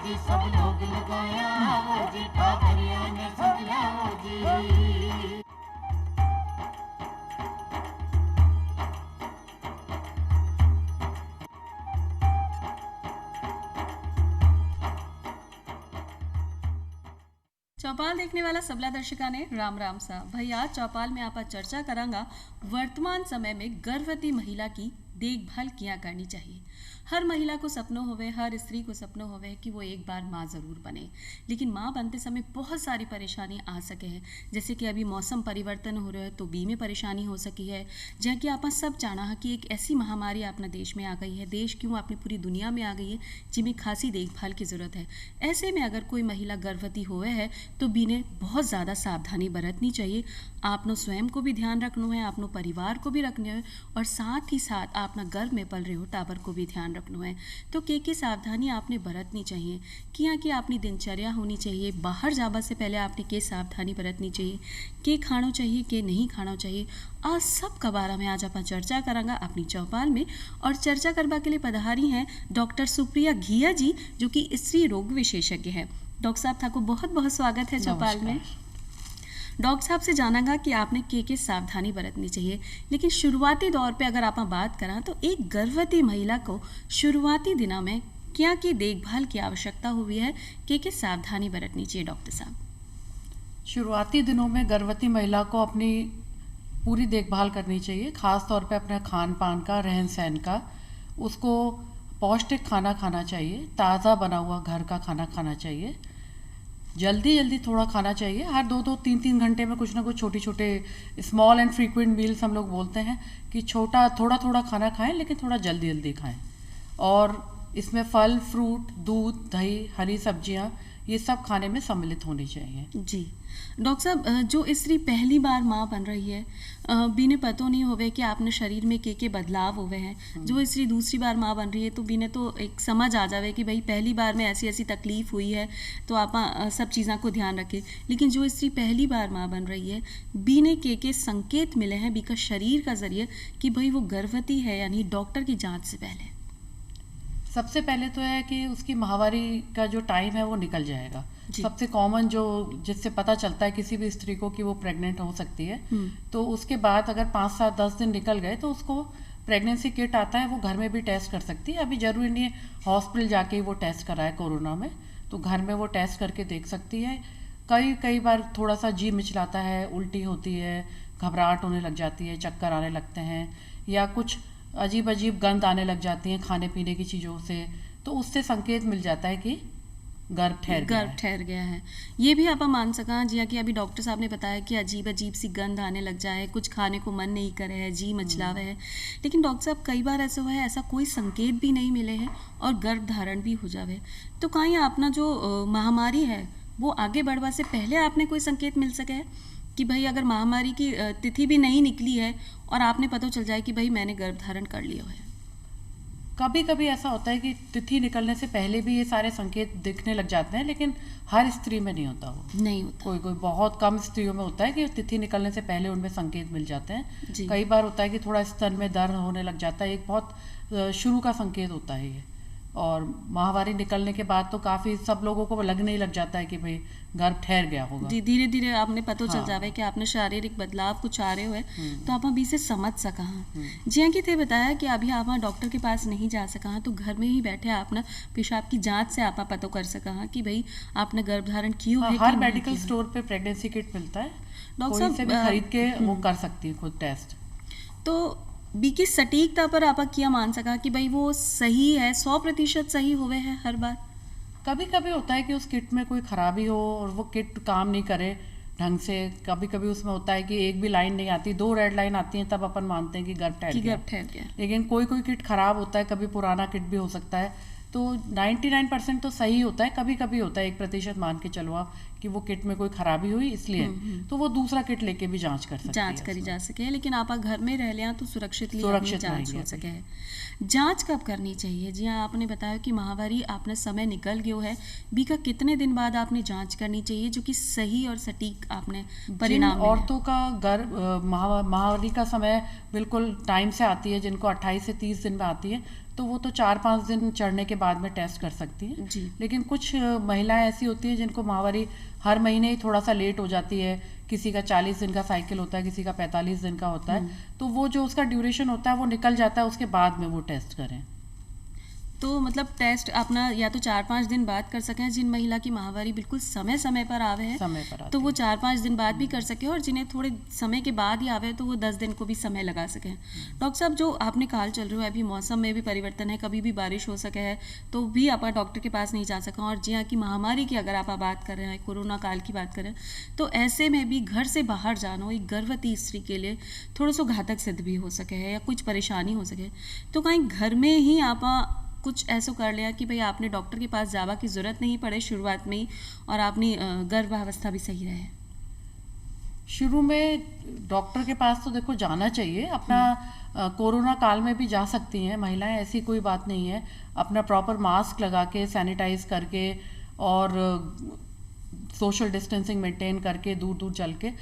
जी सब लोग लगाया वो जी ठाकरिया ने संगला वो जी। चौपाल देखने वाला सबला दर्शका ने राम राम सा भाई। आज चौपाल में आप चर्चा करांगा वर्तमान समय में गर्भवती महिला की देखभाल किया करनी चाहिए। हर महिला को सपनों होवे, हर स्त्री को सपनों होवे कि वो एक बार माँ ज़रूर बने, लेकिन माँ बनते समय बहुत सारी परेशानी आ सके हैं। जैसे कि अभी मौसम परिवर्तन हो रहा है तो बी में परेशानी हो सकी है। जहाँ कि आप सब जाना है कि एक ऐसी महामारी अपना देश में आ गई है, देश क्यों अपनी पूरी दुनिया में आ गई है, जिनमें खासी देखभाल की ज़रूरत है। ऐसे में अगर कोई महिला गर्भवती हुए है तो बी ने बहुत ज़्यादा सावधानी बरतनी चाहिए। आपनो स्वयं को भी ध्यान रखना है, आपनो परिवार को भी रखना है, और साथ ही साथ आपना गर्भ में पल रहे हो टाबर को भी ध्यान रखना है। तो के सावधानी आपने बरतनी चाहिए कि यहाँ की अपनी दिनचर्या होनी चाहिए। बाहर जाबा से पहले आपने के सावधानी बरतनी चाहिए, के खाना चाहिए के नहीं खाना चाहिए। आज सब का बारे में आज आप चर्चा करांगा अपनी चौपाल में। और चर्चा करवा के लिए पधारी हैं डॉक्टर सुप्रिया घिया जी, जो कि स्त्री रोग विशेषज्ञ है। डॉक्टर साहब था को बहुत बहुत स्वागत है चौपाल में। डॉक्टर साहब से जानागा कि आपने के सावधानी बरतनी चाहिए, लेकिन शुरुआती दौर पे अगर आप बात करें तो एक गर्भवती महिला को शुरुआती दिनों में क्या की देखभाल की आवश्यकता हुई है, के सावधानी बरतनी चाहिए डॉक्टर साहब? शुरुआती दिनों में गर्भवती महिला को अपनी पूरी देखभाल करनी चाहिए, खास तौर पे अपने खान पान का, रहन सहन का। उसको पौष्टिक खाना खाना चाहिए, ताज़ा बना हुआ घर का खाना खाना चाहिए। जल्दी थोड़ा खाना चाहिए, हर 2-3 घंटे में कुछ ना कुछ छोटे छोटे स्मॉल एंड फ्रीक्वेंट मील्स हम लोग बोलते हैं कि थोड़ा खाना खाएं, लेकिन थोड़ा जल्दी खाएं। और इसमें फल, फ्रूट, दूध, दही, हरी सब्जियां, ये सब खाने में सम्मिलित होनी चाहिए। जी डॉक्टर साहब, जो स्त्री पहली बार माँ बन रही है, बीने पतो नहीं होवे कि आपने शरीर में के बदलाव हुए हैं। जो स्त्री दूसरी बार माँ बन रही है तो बीने तो एक समझ आ जावे कि भाई पहली बार में ऐसी ऐसी तकलीफ हुई है, तो आप सब चीज़ों को ध्यान रखें। लेकिन जो स्त्री पहली बार माँ बन रही है, बीने के संकेत मिले हैं बी का शरीर का जरिए कि भाई वो गर्भवती है, यानी डॉक्टर की जाँच से पहले सबसे पहले तो है कि उसकी माहवारी का जो टाइम है वो निकल जाएगा। सबसे कॉमन जो जिससे पता चलता है किसी भी स्त्री को कि वो प्रेग्नेंट हो सकती है, तो उसके बाद अगर 5-7-10 दिन निकल गए तो उसको प्रेगनेंसी किट आता है, वो घर में भी टेस्ट कर सकती है। अभी जरूरी नहीं है हॉस्पिटल जाके ही वो टेस्ट कराए कोरोना में, तो घर में वो टेस्ट करके देख सकती है। कई बार थोड़ा सा जी मिचलाता है, उल्टी होती है, घबराहट होने लग जाती है, चक्कर आने लगते हैं, या कुछ अजीब गंध आने लग जाती हैं खाने पीने की चीज़ों से, तो उससे संकेत मिल जाता है कि गर्भ ठहर गया है। ये भी आप मान सका जी कि अभी डॉक्टर साहब ने बताया कि अजीब सी गंध आने लग जाए, कुछ खाने को मन नहीं करे है, जी मचलावे है। लेकिन डॉक्टर साहब कई बार ऐसा हुआ है, ऐसा कोई संकेत भी नहीं मिले हैं और गर्भ धारण भी हो जावे, तो कहीं अपना जो महामारी है वो आगे बढ़वा से पहले आपने कोई संकेत मिल सके है कि भाई अगर महामारी की तिथि भी नहीं निकली है और आपने पता चल जाए कि भाई मैंने गर्भ धारण कर लिया है? कभी ऐसा होता है कि तिथि निकलने से पहले भी ये सारे संकेत दिखने लग जाते हैं, लेकिन हर स्त्री में नहीं होता। वो नहीं होता, कोई बहुत कम स्त्रियों में होता है कि तिथि निकलने से पहले उनमें संकेत मिल जाते हैं। कई बार होता है कि थोड़ा स्तन में दर्द होने लग जाता है, एक बहुत शुरू का संकेत होता है ये। और माहवारी निकलने के बाद तो काफ़ी सब लोगों को लगने ही लग जाता है कि भाई गर्भ ठहर गया होगा। धीरे धीरे आपने पता चल जावे कि आपने शारीरिक बदलाव कुछ आ रहे हुए, तो आप अभी से समझ सका। जिया कि थे बताया कि अभी आप डॉक्टर के पास नहीं जा सका, तो घर में ही बैठे आपने पेशाब की जांच से आप पता कर सका कि भाई आपने गर्भ धारण किया है। हर मेडिकल स्टोर पे प्रेगनेंसी किट मिलता है, डॉक्टर साहब से भी खरीद के वो कर सकती है खुद टेस्ट। तो बी की सटीकता पर आप क्या मान सका कि भाई वो सही है, 100% सही हुए हैं हर बार? कभी होता है कि उस किट में कोई खराबी हो और वो किट काम नहीं करे ढंग से। कभी उसमें होता है कि एक भी लाइन नहीं आती, 2 रेड लाइन आती हैं, तब अपन मानते हैं कि गर्भ ठहर गया। लेकिन कोई किट खराब होता है, कभी पुराना किट भी हो सकता है। तो 99% तो सही होता है, कभी होता है 1% मान के चलो आप कि वो किट में कोई खराबी हुई इसलिए, तो वो दूसरा किट लेके भी जांच करी जा सके। लेकिन आप घर में रह लिया तो सुरक्षित जांच हो सके। जांच कब करनी चाहिए? जी हाँ, आपने बताया कि माहवारी आपने समय निकल गया है, बी का कितने दिन बाद आपने जांच करनी चाहिए जो कि सही और सटीक आपने परिणाम? औरतों का माहवारी का समय बिल्कुल टाइम से आती है, जिनको 28 से 30 दिन में आती है, तो वो तो 4-5 दिन चढ़ने के बाद में टेस्ट कर सकती हैं। जी। लेकिन कुछ महिलाएं ऐसी होती हैं जिनको माहवारी हर महीने ही थोड़ा सा लेट हो जाती है, किसी का 40 दिन का साइकिल होता है, किसी का 45 दिन का होता है, तो वो जो उसका ड्यूरेशन होता है वो निकल जाता है, उसके बाद में वो टेस्ट करें। तो मतलब टेस्ट अपना या तो 4-5 दिन बाद कर सकें, जिन महिला की माहवारी बिल्कुल समय समय पर आवे है समय पर आती तो वो है। 4-5 दिन बाद भी कर सके, और जिन्हें थोड़े समय के बाद ही आवे तो वो 10 दिन को भी समय लगा सकें। डॉक्टर साहब, जो आपने काल चल रहा है, अभी मौसम में भी परिवर्तन है, कभी भी बारिश हो सके है, तो भी आप डॉक्टर के पास नहीं जा सकें। और जी हाँ, की महामारी की अगर आप बात कर रहे हैं, कोरोना काल की बात करें, तो ऐसे में भी घर से बाहर जाना एक गर्भवती स्त्री के लिए थोड़ा सा घातक सिद्ध भी हो सके है, या कुछ परेशानी हो सके, तो कहीं घर में ही आप कुछ ऐसा कर लिया कि भाई आपने डॉक्टर के पास जावा की ज़रूरत नहीं पड़े शुरुआत में ही, और अपनी गर्भावस्था भी सही रहे। शुरू में डॉक्टर के पास तो देखो जाना चाहिए, अपना कोरोना काल में भी जा सकती हैं महिलाएं, ऐसी कोई बात नहीं है। अपना प्रॉपर मास्क लगा के, सैनिटाइज करके और सोशल डिस्टेंसिंग मेंटेन करके, दूर दूर चल के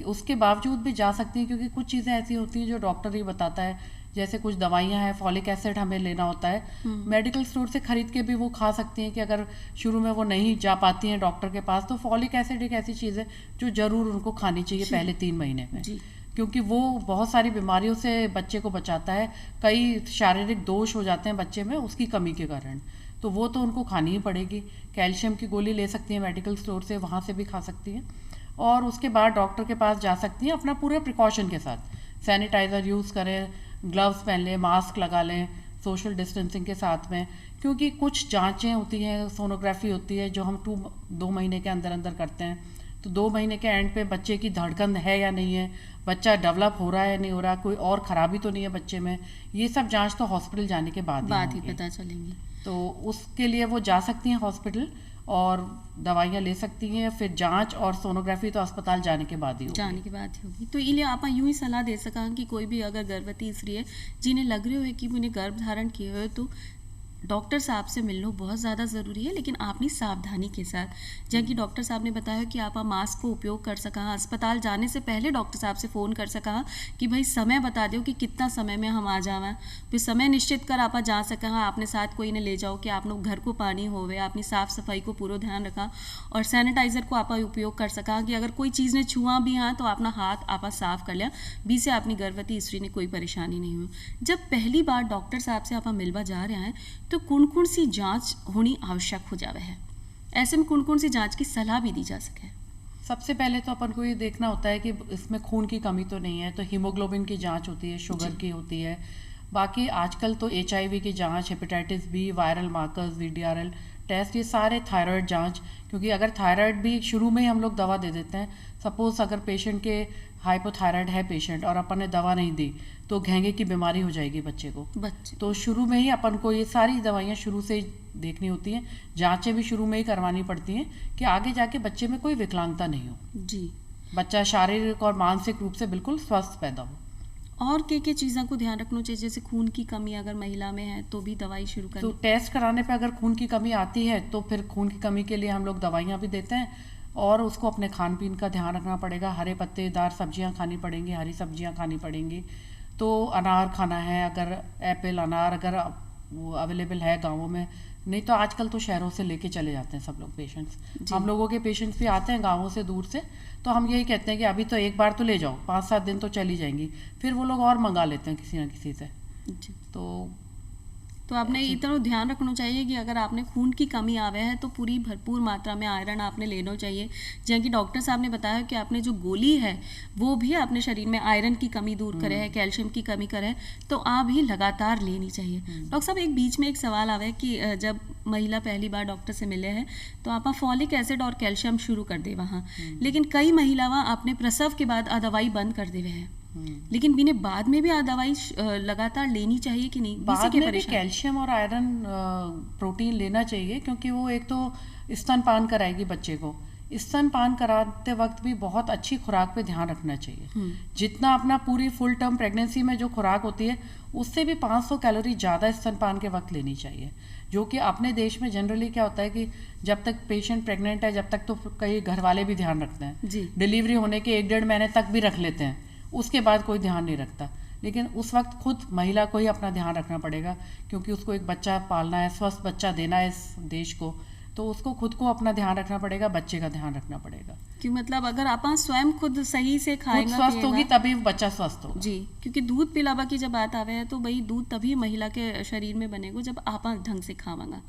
उसके बावजूद भी जा सकती हैं, क्योंकि कुछ चीज़ें ऐसी होती हैं जो डॉक्टर ही बताता है। जैसे कुछ दवाइयाँ हैं, फॉलिक एसिड हमें लेना होता है, मेडिकल स्टोर से खरीद के भी वो खा सकती हैं, कि अगर शुरू में वो नहीं जा पाती हैं डॉक्टर के पास, तो फॉलिक एसिड एक ऐसी चीज़ है जो ज़रूर उनको खानी चाहिए पहले 3 महीने में, क्योंकि वो बहुत सारी बीमारियों से बच्चे को बचाता है। कई शारीरिक दोष हो जाते हैं बच्चे में उसकी कमी के कारण, तो वो तो उनको खानी ही पड़ेगी। कैल्शियम की गोली ले सकती हैं मेडिकल स्टोर से, वहाँ से भी खा सकती हैं, और उसके बाद डॉक्टर के पास जा सकती हैं अपना पूरे प्रिकॉशन के साथ। सैनिटाइज़र यूज़ करें, ग्लव्स पहन लें, मास्क लगा लें, सोशल डिस्टेंसिंग के साथ में, क्योंकि कुछ जांचें होती हैं, सोनोग्राफी होती है जो हम 2 महीने के अंदर अंदर करते हैं, तो 2 महीने के एंड पे बच्चे की धड़कन है या नहीं है, बच्चा डेवलप हो रहा है या नहीं हो रहा, कोई और ख़राबी तो नहीं है बच्चे में, ये सब जांच तो हॉस्पिटल जाने के बाद ही पता चलेंगी। तो उसके लिए वो जा सकती हैं हॉस्पिटल और दवाइयाँ ले सकती हैं। फिर जांच और सोनोग्राफी तो अस्पताल जाने के बाद ही होगी। तो इलिए आप यूं ही सलाह दे सका कि कोई भी अगर गर्भवती स्त्री है जिन्हें लग रही हो कि उन्हें गर्भ धारण किए हुए, तो डॉक्टर साहब से मिलना बहुत ज़्यादा ज़रूरी है, लेकिन आपने सावधानी के साथ, जैसे कि डॉक्टर साहब ने बताया कि आप मास्क को उपयोग कर सका, अस्पताल जाने से पहले डॉक्टर साहब से फ़ोन कर सका कि भाई समय बता दो कि कितना समय में हम आ जावें, फिर समय निश्चित कर आप जा सका, आपने साथ कोई ने ले जाओ कि आप लोग घर को पानी होवे, अपनी साफ़ सफाई को पूरा ध्यान रखा, और सैनिटाइज़र को आप उपयोग कर सका कि अगर कोई चीज़ ने छुआ भी हाँ तो अपना हाथ आप साफ कर लिया, बी से अपनी गर्भवती स्त्री ने कोई परेशानी नहीं हुई। जब पहली बार डॉक्टर साहब से आप मिलवा जा रहे हैं, तो कौन कौन सी जांच होनी आवश्यक हो जावे है, ऐसे में कौन कौन सी जांच की सलाह भी दी जा सके? सबसे पहले तो अपन को ये देखना होता है कि इसमें खून की कमी तो नहीं है, तो हीमोग्लोबिन की जांच होती है, शुगर की होती है, बाकी आजकल तो HIV की जांच, hepatitis B, viral markers, VDRL test, ये सारे, थायराइड जांच, क्योंकि अगर थायराइड भी शुरू में ही हम लोग दवा दे देते हैं, सपोज अगर पेशेंट के हाइपोथायराइड है पेशेंट और अपन ने दवा नहीं दी तो घेंगे की बीमारी हो जाएगी बच्चे को, तो शुरू में ही अपन को ये सारी दवाइयाँ शुरू से ही देखनी होती हैं, जांचें भी शुरू में ही करवानी पड़ती हैं कि आगे जाके बच्चे में कोई विकलांगता नहीं हो जी, बच्चा शारीरिक और मानसिक रूप से बिल्कुल स्वस्थ पैदा हो। और क्या चीज़ों को ध्यान रखना चाहिए? जैसे खून की कमी अगर महिला में है तो भी दवाई शुरू करनी, तो टेस्ट कराने पे अगर खून की कमी आती है तो फिर खून की कमी के लिए हम लोग दवाइयाँ भी देते हैं, और उसको अपने खान पीन का ध्यान रखना पड़ेगा। हरे पत्तेदार सब्जियाँ खानी पड़ेंगी, हरी सब्जियाँ खानी पड़ेंगी, तो अनार खाना है, अगर एप्पल अनार अगर वो अवेलेबल है गाँवों में, नहीं तो आजकल तो शहरों से लेके चले जाते हैं सब लोग पेशेंट्स। हम लोगों के पेशेंट्स भी आते हैं गाँवों से दूर से, तो हम यही कहते हैं कि अभी तो एक बार तो ले जाओ, 5-7 दिन तो चली जाएंगी, फिर वो लोग और मंगा लेते हैं किसी ना किसी से। तो आपने इतना ध्यान रखना चाहिए कि अगर आपने खून की कमी आवे है तो पूरी भरपूर मात्रा में आयरन आपने लेना चाहिए, जैसे कि डॉक्टर साहब ने बताया कि आपने जो गोली है वो भी अपने शरीर में आयरन की कमी दूर करे है, कैल्शियम की कमी करे, तो आप भी लगातार लेनी चाहिए। डॉक्टर साहब, एक बीच में एक सवाल आवे कि जब महिला पहली बार डॉक्टर से मिले हैं तो आप फॉलिक एसिड और कैल्शियम शुरू कर दे वहाँ, लेकिन कई महिलावां अपने प्रसव के बाद दवाई बंद कर दे हैं, लेकिन बिने बाद में भी दवाई लगातार लेनी चाहिए कि नहीं? बाद में भी कैल्शियम और आयरन प्रोटीन लेना चाहिए, क्योंकि वो एक तो स्तनपान कराएगी बच्चे को, स्तनपान कराते वक्त भी बहुत अच्छी खुराक पे ध्यान रखना चाहिए। जितना अपना पूरी फुल टर्म प्रेगनेंसी में जो खुराक होती है उससे भी 500 कैलोरी ज़्यादा स्तनपान के वक्त लेनी चाहिए, जो कि अपने देश में जनरली क्या होता है कि जब तक पेशेंट प्रेग्नेंट है जब तक तो कई घर वाले भी ध्यान रखते हैं, डिलीवरी होने के 1-1.5 महीने तक भी रख लेते हैं, उसके बाद कोई ध्यान नहीं रखता। लेकिन उस वक्त खुद महिला को ही अपना ध्यान रखना पड़ेगा, क्योंकि उसको एक बच्चा पालना है, स्वस्थ बच्चा देना है इस देश को, तो उसको खुद को अपना ध्यान रखना पड़ेगा, बच्चे का ध्यान रखना पड़ेगा। कि मतलब अगर आप स्वयं खुद सही से खुद खाएगा स्वस्थ होगी तभी बच्चा स्वस्थ होगा। जी, क्योंकि दूध पिलावा की जब बात आवे है तो भाई दूध तभी महिला के शरीर में बनेगा जब आप ढंग से खावांगा।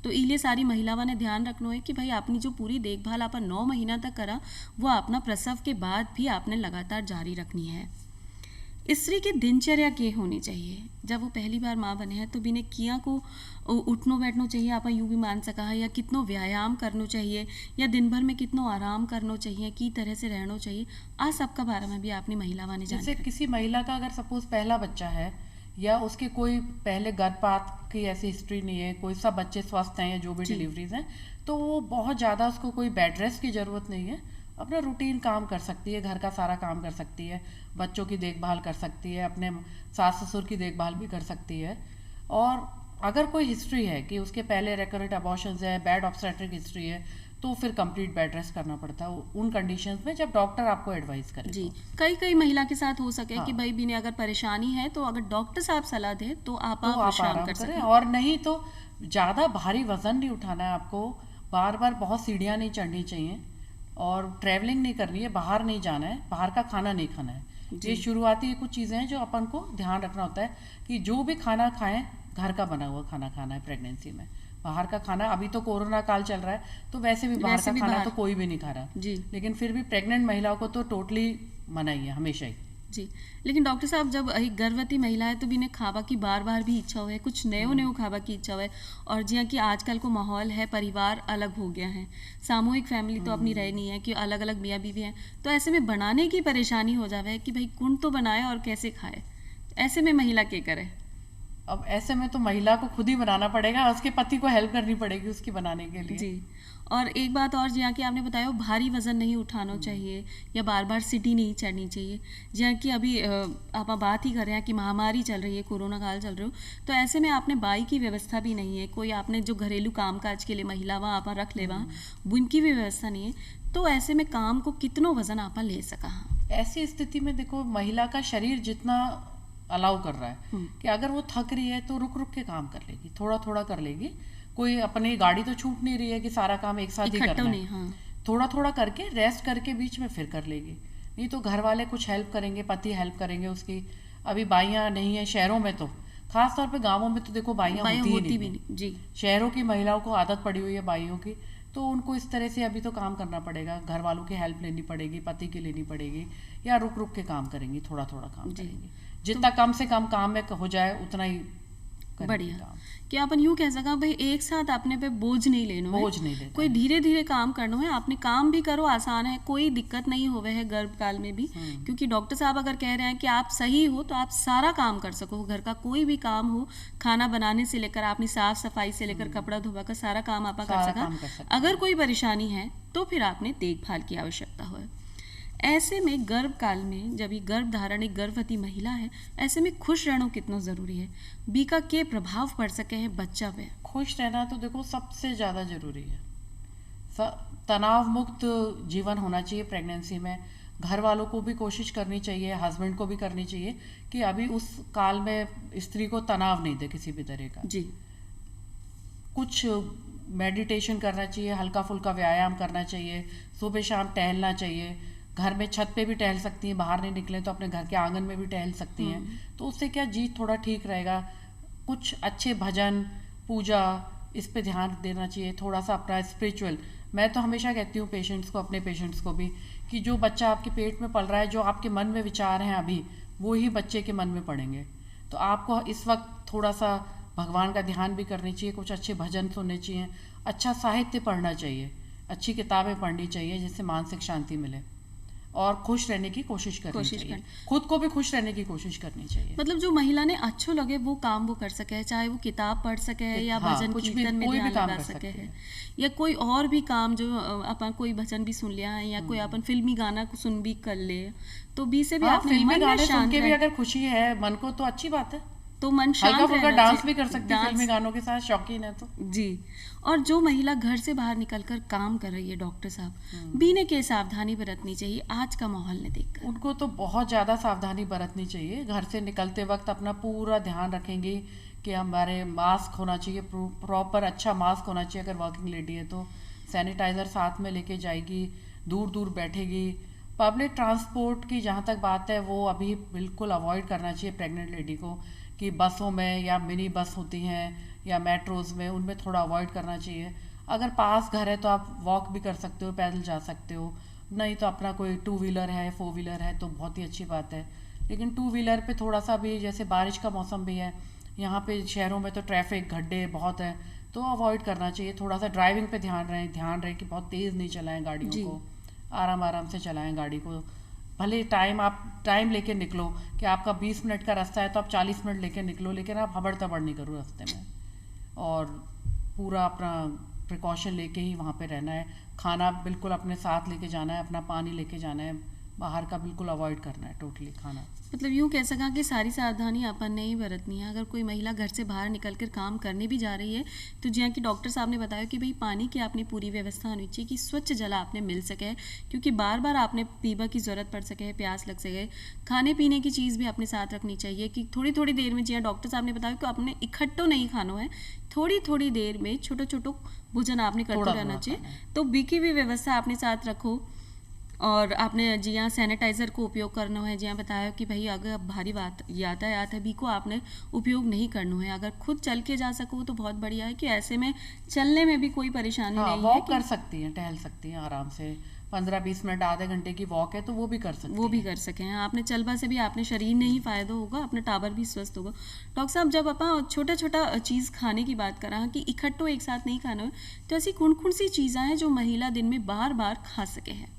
तो इलिए सारी महिलावां ने ध्यान रखना है कि भाई आपने जो पूरी देखभाल आप 9 महीना तक करा वो अपना प्रसव के बाद भी आपने लगातार जारी रखनी है। स्त्री की दिनचर्या के होनी चाहिए जब वो पहली बार माँ बने हैं, तो बिने किया को उठनो बैठनो चाहिए, आप यूं भी मान सका है, या कितनो व्यायाम करनो चाहिए, या दिन भर में कितनो आराम करनो चाहिए, की तरह से रहना चाहिए, आ सबका बारे में भी आपने महिलावां ने जैसे जान। किसी महिला का अगर सपोज पहला बच्चा है या उसके कोई पहले गर्भपात की ऐसी हिस्ट्री नहीं है, कोई सब बच्चे स्वस्थ हैं या जो भी जी। डिलीवरीज हैं, तो वो बहुत ज़्यादा उसको कोई बेड रेस्ट की ज़रूरत नहीं है, अपना रूटीन काम कर सकती है, घर का सारा काम कर सकती है, बच्चों की देखभाल कर सकती है, अपने सास ससुर की देखभाल भी कर सकती है। और अगर कोई हिस्ट्री है कि उसके पहले रेकरेंट अबॉर्शंस है, बैड ऑब्स्टेट्रिक हिस्ट्री है, तो फिर कंप्लीट बेड रेस्ट करना पड़ता है उन कंडीशंस में जब डॉक्टर आपको एडवाइस करे। जी, तो। कई महिला के साथ हो सके हाँ। कि भाई बिने अगर परेशानी है तो अगर डॉक्टर साहब सलाह दे तो आप तो आप विश्राम आराम कर करें, सकें। और नहीं तो ज़्यादा भारी वजन नहीं उठाना है आपको, बार बार बहुत सीढ़ियाँ नहीं चढ़नी चाहिए, और ट्रैवलिंग नहीं करनी है, बाहर नहीं जाना है, बाहर का खाना नहीं खाना है। ये शुरुआती कुछ चीज़ें हैं जो अपन को ध्यान रखना होता है कि जो भी खाना खाएं घर का बना हुआ खाना खाना है प्रेगनेंसी में। बाहर का खाना, अभी तो कोरोना काल चल रहा है तो वैसे भी बाहर का खाना तो कोई भी नहीं खा रहा जी। लेकिन फिर भी प्रेग्नेंट महिलाओं को तो टोटली मना ही है हमेशा ही। जी, लेकिन डॉक्टर साहब जब एक गर्भवती महिला है तो भी इन्हें खावा की बार बार भी इच्छा हुए, कुछ नयो नयो खावा की इच्छा हुए, और जिया कि आजकल को माहौल है परिवार अलग हो गया है, सामूहिक फैमिली तो अपनी रह नहीं है कि अलग अलग मियाँ बीवी हैं, तो ऐसे में बनाने की परेशानी हो जावे कि भाई कौन तो बनाए और कैसे खाए, ऐसे में महिला क्या करे? अब ऐसे में तो महिला को खुद ही बनाना पड़ेगा, उसके पति को हेल्प करनी पड़ेगी उसकी बनाने के लिए। जी, और एक बात और जहाँ कि आपने बताया भारी वजन नहीं उठाना चाहिए या बार बार सीढ़ी नहीं चढ़नी चाहिए, जहाँ कि अभी आप बात ही कर रहे हैं कि महामारी चल रही है, कोरोना काल चल रही हो, तो ऐसे में आपने बाई की व्यवस्था भी नहीं है, कोई आपने जो घरेलू कामकाज के लिए महिला वहाँ आप रख ले वहाँ उनकी भी व्यवस्था नहीं है, तो ऐसे में काम को कितनो वजन आप ले सका? ऐसी स्थिति में देखो महिला का शरीर जितना अलाउ कर रहा है कि अगर वो थक रही है तो रुक रुक के काम कर लेगी, थोड़ा थोड़ा कर लेगी, कोई अपनी गाड़ी तो छूट नहीं रही है कि सारा काम एक साथ ही करना है। हाँ। थोड़ा थोड़ा करके रेस्ट करके बीच में फिर कर लेगी, नहीं तो घर वाले कुछ हेल्प करेंगे, पति हेल्प करेंगे उसकी। अभी बाइयाँ नहीं है शहरों में, तो खास तौर पे गांवों में तो देखो बाइयाँ होती भी नहीं। जी, शहरों की महिलाओं को आदत पड़ी हुई है बाइयों की, तो उनको इस तरह से अभी तो काम करना पड़ेगा, घर वालों की हेल्प लेनी पड़ेगी, पति की लेनी पड़ेगी, या रुक रुक के काम करेंगी, थोड़ा थोड़ा काम करेंगी, जितना कम से कम काम में हो जाए उतना ही बढ़िया। कि अपन यूं कह सका भाई एक साथ अपने पे बोझ नहीं लेना है, बोझ नहीं लेना, कोई धीरे धीरे काम करना है, आपने काम भी करो, आसान है, कोई दिक्कत नहीं होवे है गर्भ काल में भी, क्योंकि डॉक्टर साहब अगर कह रहे हैं कि आप सही हो तो आप सारा काम कर सको, घर का कोई भी काम हो, खाना बनाने से लेकर आपनी साफ सफाई से लेकर कपड़ा धोवा का सारा काम आप कर सका। अगर कोई परेशानी है तो फिर आपने देखभाल की आवश्यकता हो। ऐसे में गर्भ काल में जब ये गर्भ धारण एक गर्भवती महिला है, ऐसे में खुश रहना कितना जरूरी है, बीका के प्रभाव पड़ सके हैं बच्चा पे? खुश रहना तो देखो सबसे ज़्यादा जरूरी है, तनाव मुक्त जीवन होना चाहिए प्रेगनेंसी में। घर वालों को भी कोशिश करनी चाहिए, हस्बैंड को भी करनी चाहिए कि अभी उस काल में स्त्री को तनाव नहीं दे किसी भी तरह का। जी, कुछ मेडिटेशन करना चाहिए, हल्का फुल्का व्यायाम करना चाहिए, सुबह शाम टहलना चाहिए, घर में छत पे भी टहल सकती हैं, बाहर नहीं निकले तो अपने घर के आंगन में भी टहल सकती हैं, तो उससे क्या जी थोड़ा ठीक रहेगा। कुछ अच्छे भजन पूजा इस पे ध्यान देना चाहिए, थोड़ा सा अपना स्पिरिचुअल। मैं तो हमेशा कहती हूँ पेशेंट्स को, अपने पेशेंट्स को भी, कि जो बच्चा आपके पेट में पल रहा है, जो आपके मन में विचार हैं अभी, वो ही बच्चे के मन में पड़ेंगे, तो आपको इस वक्त थोड़ा सा भगवान का ध्यान भी करनी चाहिए, कुछ अच्छे भजन सुनने चाहिए, अच्छा साहित्य पढ़ना चाहिए, अच्छी किताबें पढ़नी चाहिए जिससे मानसिक शांति मिले, और खुश रहने की कोशिश करनी चाहिए, खुद को भी खुश रहने की कोशिश करनी चाहिए। मतलब जो महिला ने अच्छो लगे वो काम वो कर सके है, चाहे वो किताब पढ़ सके है या भजन कीर्तन में ध्यान लगा सके है, या कोई और भी काम जो अपन कोई भजन भी सुन लिया है, या कोई अपन फिल्मी गाना को सुन भी कर ले, तो भी से भी आपने फिल्मी गाने सुन के भी अगर खुशी है मन को तो अच्छी बात है। तो मन शांत हल्का फुल्का रहना डांस चाहिए। भी कर सकती है, डांस, फिल्मी गानों के साथ शौकीन है तो। जी। और जो महिला घर से बाहर निकलकर काम कर रही है डॉक्टर साहब, बीने के सावधानी बरतनी चाहिए आज का माहौल ने देखकर? उनको तो बहुत ज़्यादा सावधानी बरतनी चाहिए। घर से निकलते वक्त अपना पूरा ध्यान रखेंगे कि हमारे मास्क होना चाहिए, प्रॉपर अच्छा मास्क होना चाहिए। अगर वर्किंग लेडी है तो सैनिटाइज़र साथ में लेके जाएगी, दूर दूर बैठेगी। पब्लिक ट्रांसपोर्ट की जहाँ तक बात है वो अभी बिल्कुल अवॉइड करना चाहिए प्रेग्नेंट लेडी को, कि बसों में या मिनी बस होती हैं या मेट्रोज़ में, उनमें थोड़ा अवॉइड करना चाहिए। अगर पास घर है तो आप वॉक भी कर सकते हो, पैदल जा सकते हो, नहीं तो अपना कोई 2 व्हीलर है 4 व्हीलर है तो बहुत ही अच्छी बात है। लेकिन 2 व्हीलर पे थोड़ा सा भी, जैसे बारिश का मौसम भी है यहाँ पे शहरों में, तो ट्रैफिक गड्ढे बहुत है तो अवॉइड करना चाहिए। थोड़ा सा ड्राइविंग पे ध्यान रहे कि बहुत तेज़ नहीं चलाएं गाड़ियों को, आराम आराम से चलाएं गाड़ी को। भले आप टाइम लेके निकलो कि आपका 20 मिनट का रास्ता है तो आप 40 मिनट लेके निकलो, लेकिन आप हबड़ तबड़ नहीं करो रास्ते में, और पूरा अपना प्रिकॉशन लेके ही वहाँ पे रहना है। खाना बिल्कुल अपने साथ लेके जाना है, अपना पानी लेके जाना है, बाहर का बिल्कुल अवॉइड करना है टोटली खाना। मतलब यूँ कह सका कि सारी सावधानी अपन ने ही बरतनी है। अगर कोई महिला घर से बाहर निकल कर काम करने भी जा रही है तो जहाँ कि डॉक्टर साहब ने बताया कि भाई पानी की आपने पूरी व्यवस्था होनी चाहिए कि स्वच्छ जल आपने मिल सके, क्योंकि बार बार आपने पीबा की ज़रूरत पड़ सके, प्यास लग सके। खाने पीने की चीज़ भी अपने साथ रखनी चाहिए कि थोड़ी थोड़ी देर में, जहाँ डॉक्टर साहब ने बताया कि आपने इकट्ठो नहीं खाना है, थोड़ी थोड़ी देर में छोटो छोटो भोजन आपने करते रहना चाहिए। तो बीकी भी व्यवस्था अपने साथ रखो। और आपने जिया सैनिटाइज़र को उपयोग करना है, जिया बताया कि भाई अगर भारी बात यातायात है बी को आपने उपयोग नहीं करना है। अगर खुद चल के जा सको तो बहुत बढ़िया है कि ऐसे में चलने में भी कोई परेशानी नहीं है। वॉक कर सकती हैं, टहल सकती हैं आराम से, 15-20 मिनट आधे घंटे की वॉक है तो वो भी कर सकते हैं। वो भी कर सकें। आपने चलबा से भी आपने शरीर में ही फ़ायदा होगा, अपना टाबर भी स्वस्थ होगा। डॉक्टर साहब, जब आप छोटा छोटा चीज़ खाने की बात करा कि इकट्ठो एक साथ नहीं खाना है, तो ऐसी कौन कौन सी चीज़ें हैं जो महिला दिन में बार बार खा सके हैं?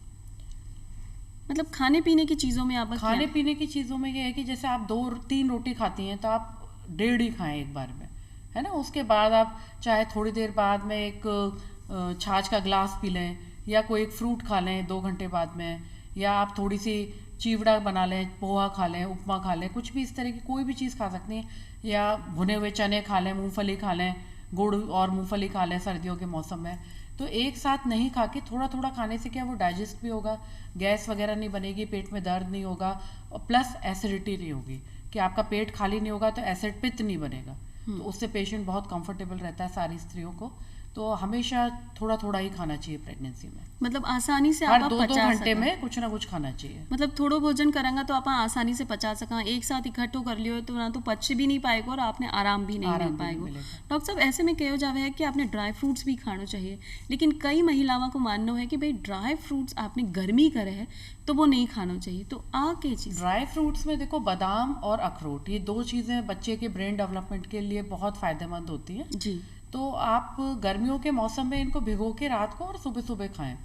मतलब खाने पीने की चीज़ों में आप खाने पीने की चीज़ों में ये है कि जैसे आप 2-3 रोटी खाती हैं तो आप 1.5 ही खाएं एक बार में, है ना। उसके बाद आप चाहे थोड़ी देर बाद में एक छाछ का ग्लास पी लें, या कोई एक फ्रूट खा लें 2 घंटे बाद में, या आप थोड़ी सी चिवड़ा बना लें, पोहा खा लें, उपमा खा लें, कुछ भी इस तरह की कोई भी चीज़ खा सकती हैं। या भुने हुए चने खा लें, मूंगफली खा लें, गुड़ और मूंगफली खा लें सर्दियों के मौसम में। तो एक साथ नहीं खा के थोड़ा थोड़ा खाने से क्या वो डाइजेस्ट भी होगा, गैस वगैरह नहीं बनेगी, पेट में दर्द नहीं होगा, और प्लस एसिडिटी नहीं होगी कि आपका पेट खाली नहीं होगा तो एसिड पित्त नहीं बनेगा। तो उससे पेशेंट बहुत कंफर्टेबल रहता है सारी स्त्रियों को। तो हमेशा थोड़ा थोड़ा ही खाना चाहिए प्रेगनेंसी में, मतलब आसानी से हर आप 2-2 घंटे में कुछ ना कुछ खाना चाहिए। मतलब थोड़ो भोजन करेंगे तो आप आसानी से पचा सका, एक साथ इकट्ठो कर लियो तो ना तो पच भी नहीं पाएगा और आपने आराम भी नहीं मिल पाएगा। डॉक्टर साहब, ऐसे में कहो जावे है कि आपने ड्राई फ्रूट्स भी खाना चाहिए, लेकिन कई महिलाओं को मानना है कि भाई ड्राई फ्रूट्स आपने गर्मी करे है तो वो नहीं खाना चाहिए। तो क्या चीज़ ड्राई फ्रूट्स में देखो, बादाम और अखरोट, ये 2 चीज़ें बच्चे के ब्रेन डेवलपमेंट के लिए बहुत फायदेमंद होती हैं जी। तो आप गर्मियों के मौसम में इनको भिगो के रात को और सुबह सुबह खाएं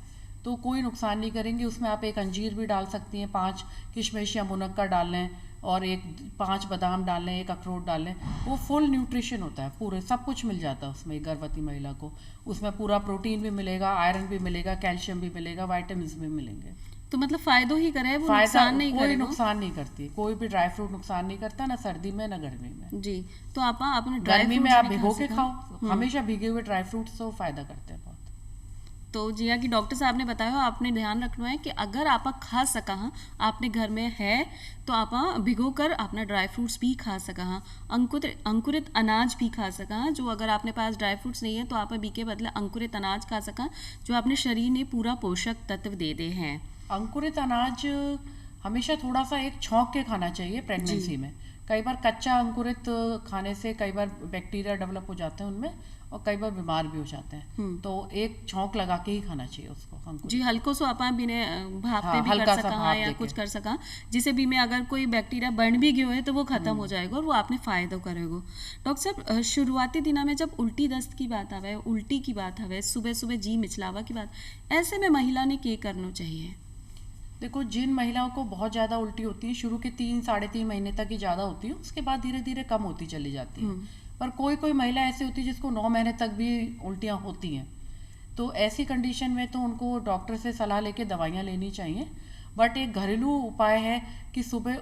तो कोई नुकसान नहीं करेंगे। उसमें आप एक अंजीर भी डाल सकती हैं, 5 किशमिश या मुनक्का डाल लें, और 5 बादाम डाल लें, 1 अखरोट डाल लें। वो फुल न्यूट्रिशन होता है, पूरे सब कुछ मिल जाता है उसमें गर्भवती महिला को। उसमें पूरा प्रोटीन भी मिलेगा, आयरन भी मिलेगा, कैल्शियम भी मिलेगा, वाइटामिन भी मिलेंगे। तो मतलब फायदो ही करे, वो नुकसान नहीं करे। कोई नुकसान नहीं करती, कोई भी ड्राई फ्रूट नुकसान नहीं करता, ना सर्दी में ना गर्मी में। जी। तो आप अपने गर्मी में आप भिगो के खाओ, हमेशा भीगे हुए ड्राई फ्रूट्स तो फायदा करते हैं बहुत। तो जिया कि डॉक्टर साहब ने बताया, आपने ध्यान रखना है कि अगर आप खा सका आपने घर में है तो आप भिगो कर अपना ड्राई फ्रूट्स भी खा सका, अंकुरित अनाज भी खा सका। जो अगर आपने पास ड्राई फ्रूट्स नहीं है तो आप बी के बदले अंकुरित अनाज खा सका, जो अपने शरीर ने पूरा पोषक तत्व दे दे हैं। अंकुरित अनाज हमेशा थोड़ा सा एक छौंक के खाना चाहिए प्रेगनेंसी में। कई बार कच्चा अंकुरित खाने से कई बार बैक्टीरिया डेवलप हो जाते हैं उनमें, और कई बार बीमार भी हो जाते हैं। तो एक छौंक लगा के ही खाना चाहिए उसको अंकुरित। जी, हल्को सो आप बिने भाप पे भी कर सका या कुछ कर सका, जिसे भी में अगर कोई बैक्टीरिया बन भी गयो है तो वो खत्म हो जाएगा और वो आपने फायदा करेगा। डॉक्टर साहब, शुरुआती दिनों में जब उल्टी दस्त की बात आवे, उल्टी की बात आवे, सुबह सुबह जी मिचलावा की बात, ऐसे में महिला ने क्या करना चाहिए? देखो, जिन महिलाओं को बहुत ज़्यादा उल्टी होती है, शुरू के 3-3.5 महीने तक ही ज़्यादा होती है, उसके बाद धीरे धीरे कम होती चली जाती है। पर कोई कोई महिला ऐसी होती है जिसको 9 महीने तक भी उल्टियाँ होती हैं। तो ऐसी कंडीशन में तो उनको डॉक्टर से सलाह लेके दवाइयाँ लेनी चाहिए। बट एक घरेलू उपाय है कि सुबह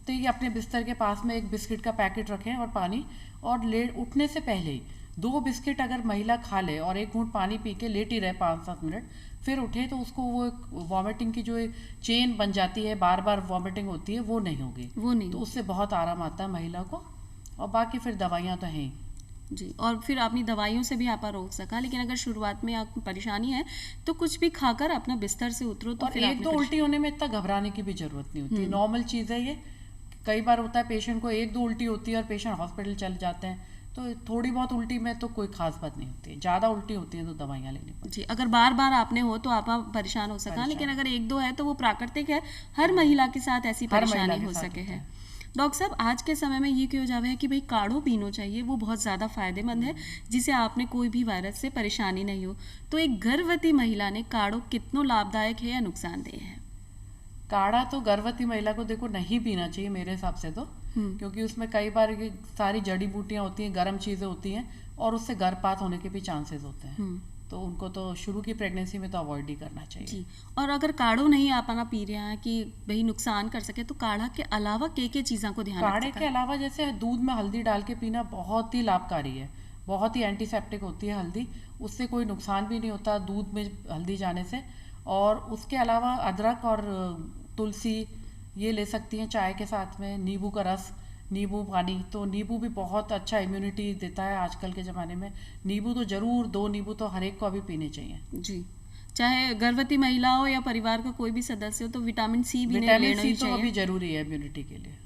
उठते ही अपने बिस्तर के पास में एक बिस्किट का पैकेट रखें और पानी, और उठने से पहले ही 2 बिस्किट अगर महिला खा ले और 1 घूंट पानी पी के लेटी रहे 5-7 मिनट, फिर उठे तो उसको वो वॉमिटिंग की जो चेन बन जाती है, बार बार वॉमिटिंग होती है, वो नहीं होगी, वो नहीं तो उससे बहुत आराम आता है महिला को। और बाकी फिर दवाइयाँ तो हैं ही जी। और फिर अपनी दवाइयों से भी आप रोक सका, लेकिन अगर शुरुआत में आपको परेशानी है तो कुछ भी खाकर अपना बिस्तर से उतरो तो और फिर 1-2 उल्टी होने में इतना घबराने की भी जरूरत नहीं होती, नॉर्मल चीज़ है ये। कई बार होता है पेशेंट को 1-2 उल्टी होती है और पेशेंट हॉस्पिटल चल जाते हैं, तो थोड़ी बहुत उल्टी में तो कोई खास बात नहीं होती है, ज़्यादा उल्टी होती है तो दवाइयाँ लेनी पड़ती जी। अगर बार बार आपने हो तो आप परेशान हो सका, लेकिन अगर 1-2 है तो वो प्राकृतिक है, हर महिला के साथ ऐसी परेशानी हो सके है। डॉक्टर साहब, आज के समय में ये क्यों जावे है कि भाई काढ़ो पीनो चाहिए, वो बहुत ज़्यादा फायदेमंद है, जिसे आपने कोई भी वायरस से परेशानी नहीं हो, तो एक गर्भवती महिला ने काढ़ो कितनो लाभदायक है या नुकसानदेह है? काढ़ा तो गर्भवती महिला को देखो नहीं पीना चाहिए मेरे हिसाब से तो, क्योंकि उसमें कई बार ये सारी जड़ी बूटियां होती हैं, गर्म चीज़ें होती हैं, और उससे गर्भपात होने के भी चांसेस होते हैं, तो उनको तो शुरू की प्रेगनेंसी में तो अवॉइड ही करना चाहिए जी। और अगर काढ़ो नहीं आपना पी रहे हैं कि भाई नुकसान कर सके, तो काढ़ा के अलावा के चीज़ों को ध्यान काढ़े के अलावा जैसे दूध में हल्दी डाल के पीना बहुत ही लाभकारी है, बहुत ही एंटीसेप्टिक होती है हल्दी, उससे कोई नुकसान भी नहीं होता दूध में हल्दी जाने से। और उसके अलावा अदरक और तुलसी ये ले सकती हैं चाय के साथ में, नींबू का रस, नींबू पानी, तो नींबू भी बहुत अच्छा इम्यूनिटी देता है आजकल के ज़माने में। नींबू तो ज़रूर 2 नींबू तो हर एक को अभी पीने चाहिए जी। चाहे गर्भवती महिला हो या परिवार का कोई भी सदस्य हो, तो विटामिन सी भी लेना ही चाहिए, तो अभी जरूरी है इम्यूनिटी के लिए।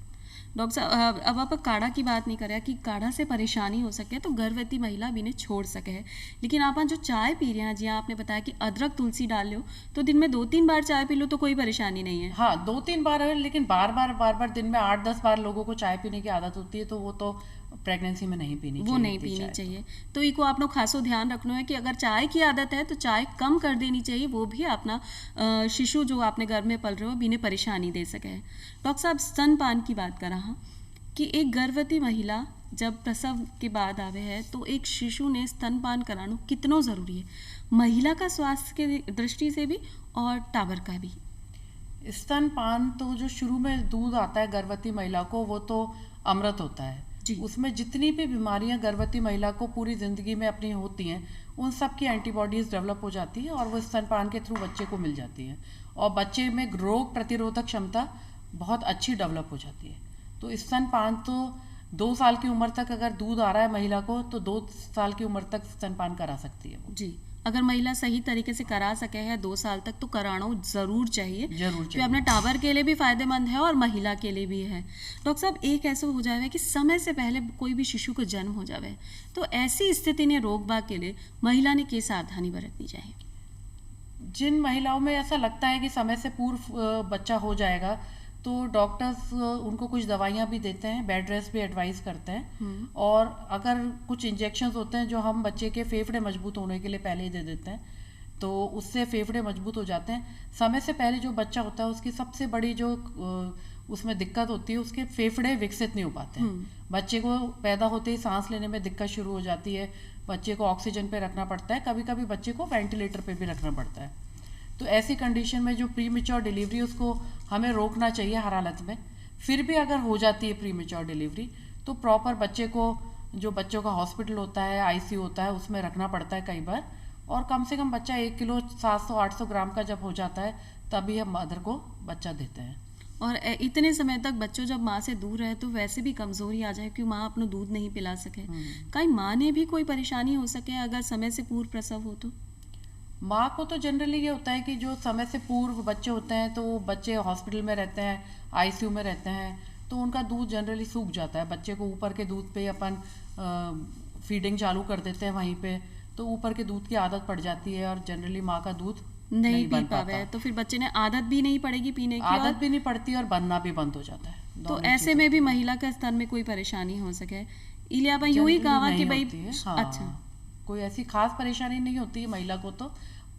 डॉक्टर साहब, अब आप काढ़ा की बात नहीं कर रहे कि काढ़ा से परेशानी हो सके तो गर्भवती महिला भी ने छोड़ सके है, लेकिन आप जो चाय पी रहे हैं, जी आपने बताया कि अदरक तुलसी डाल लो, तो दिन में 2-3 बार चाय पी लो तो कोई परेशानी नहीं है। हाँ, 2-3 बार है, लेकिन बार बार दिन में 8-10 बार लोगों को चाय पीने की आदत होती है, तो वो तो प्रेगनेंसी में नहीं पीनी चाहिए, वो नहीं पीनी चाहिए। तो इको आपको खासो ध्यान रखना है कि अगर चाय की आदत है तो चाय कम कर देनी चाहिए, वो भी अपना शिशु जो आपने गर्भ में पल रहे हो बिना परेशानी दे सके। डॉक्टर साहब, स्तनपान की बात कर रहा कि एक गर्भवती महिला जब प्रसव के बाद आवे है तो एक शिशु ने स्तनपान कराना कितना ज़रूरी है, महिला का स्वास्थ्य के दृष्टि से भी और टाबर का भी? स्तनपान तो जो शुरू में दूध आता है गर्भवती महिला को, वो तो अमृत होता है जी। उसमें जितनी भी बीमारियां गर्भवती महिला को पूरी ज़िंदगी में अपनी होती हैं, उन सब की एंटीबॉडीज़ डेवलप हो जाती है और वो स्तनपान के थ्रू बच्चे को मिल जाती है, और बच्चे में रोग प्रतिरोधक क्षमता बहुत अच्छी डेवलप हो जाती है। तो स्तनपान तो 2 साल की उम्र तक अगर दूध आ रहा है महिला को, तो 2 साल की उम्र तक स्तनपान करा सकती है वो जी। अगर महिला सही तरीके से करा सके है 2 साल तक, तो कराना ज़रूर चाहिए, क्योंकि अपने टावर के लिए भी फायदेमंद है और महिला के लिए भी है। डॉक्टर साहब, एक ऐसा हो जाए कि समय से पहले कोई भी शिशु को जन्म हो जाए, तो ऐसी स्थिति ने रोकबाग के लिए महिला ने क्या सावधानी बरतनी चाहिए? जिन महिलाओं में ऐसा लगता है कि समय से पूर्व बच्चा हो जाएगा, तो डॉक्टर्स उनको कुछ दवाइयाँ भी देते हैं, बेड रेस्ट भी एडवाइस करते हैं, और अगर कुछ इंजेक्शंस होते हैं जो हम बच्चे के फेफड़े मजबूत होने के लिए पहले ही दे देते हैं, तो उससे फेफड़े मजबूत हो जाते हैं। समय से पहले जो बच्चा होता है उसकी सबसे बड़ी जो उसमें दिक्कत होती है, उसके फेफड़े विकसित नहीं हो पाते हैं। बच्चे को पैदा होते ही सांस लेने में दिक्कत शुरू हो जाती है, बच्चे को ऑक्सीजन पे रखना पड़ता है, कभी कभी बच्चे को वेंटिलेटर पे भी रखना पड़ता है। तो ऐसी कंडीशन में जो प्री मैच्योर डिलीवरी, उसको हमें रोकना चाहिए हर हालत में। फिर भी अगर हो जाती है प्री मैच्योर डिलीवरी, तो प्रॉपर बच्चे को, जो बच्चों का हॉस्पिटल होता है, आईसीयू होता है, उसमें रखना पड़ता है कई बार, और कम से कम बच्चा 1 किलो 700-800 ग्राम का जब हो जाता है, तभी हम मदर को बच्चा देते हैं। और इतने समय तक बच्चों जब माँ से दूर रहे तो वैसे भी कमज़ोरी आ जाए कि माँ अपना दूध नहीं पिला सके, कहीं माँ ने भी कोई परेशानी हो सके अगर समय से पूर्व प्रसव हो तो? माँ को तो जनरली ये होता है कि जो समय से पूर्व बच्चे होते हैं, तो बच्चे हॉस्पिटल में रहते हैं, आईसीयू में रहते हैं, तो उनका दूध जनरली सूख जाता है। बच्चे को ऊपर के दूध पे अपन फीडिंग चालू कर देते हैं वहीं पे, तो ऊपर के दूध की आदत पड़ जाती है और जनरली माँ का दूध नहीं पी पावे, तो फिर बच्चे ने आदत भी नहीं पड़ेगी पीने की, आदत भी नहीं पड़ती और बनना भी बंद हो जाता है। तो ऐसे में भी महिला का स्तन में कोई परेशानी हो सके, इलिया यूं ही कहा कि भाई अच्छा, कोई ऐसी खास परेशानी नहीं होती है महिला को, तो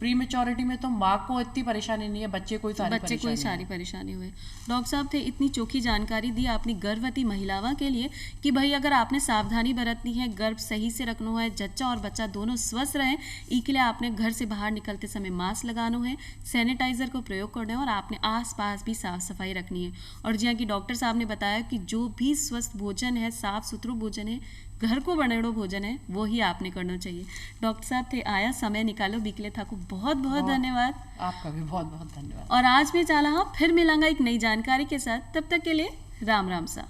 प्री मेच्योरिटी में तो माँ को इतनी परेशानी नहीं है, बच्चे को ही सारी परेशानी हुई। डॉक्टर साहब थे इतनी चोखी जानकारी दी आपने गर्भवती महिलाओं के लिए कि भाई अगर आपने सावधानी बरतनी है, गर्भ सही से रखना है, जच्चा और बच्चा दोनों स्वस्थ रहें, इसके लिए आपने घर से बाहर निकलते समय मास्क लगाना है, सैनिटाइजर को प्रयोग करना है और आपने आसपास भी साफ सफाई रखनी है। और जी हाँ कि डॉक्टर साहब ने बताया कि जो भी स्वस्थ भोजन है, साफ सुथरा भोजन है, घर को बनेड़ो भोजन है, वो ही आपने करना चाहिए। डॉक्टर साहब थे आया समय निकालो बिकले था को बहुत बहुत धन्यवाद। आपका भी बहुत बहुत धन्यवाद। और आज भी चाला हाँ फिर मिलांगा एक नई जानकारी के साथ, तब तक के लिए राम राम सा।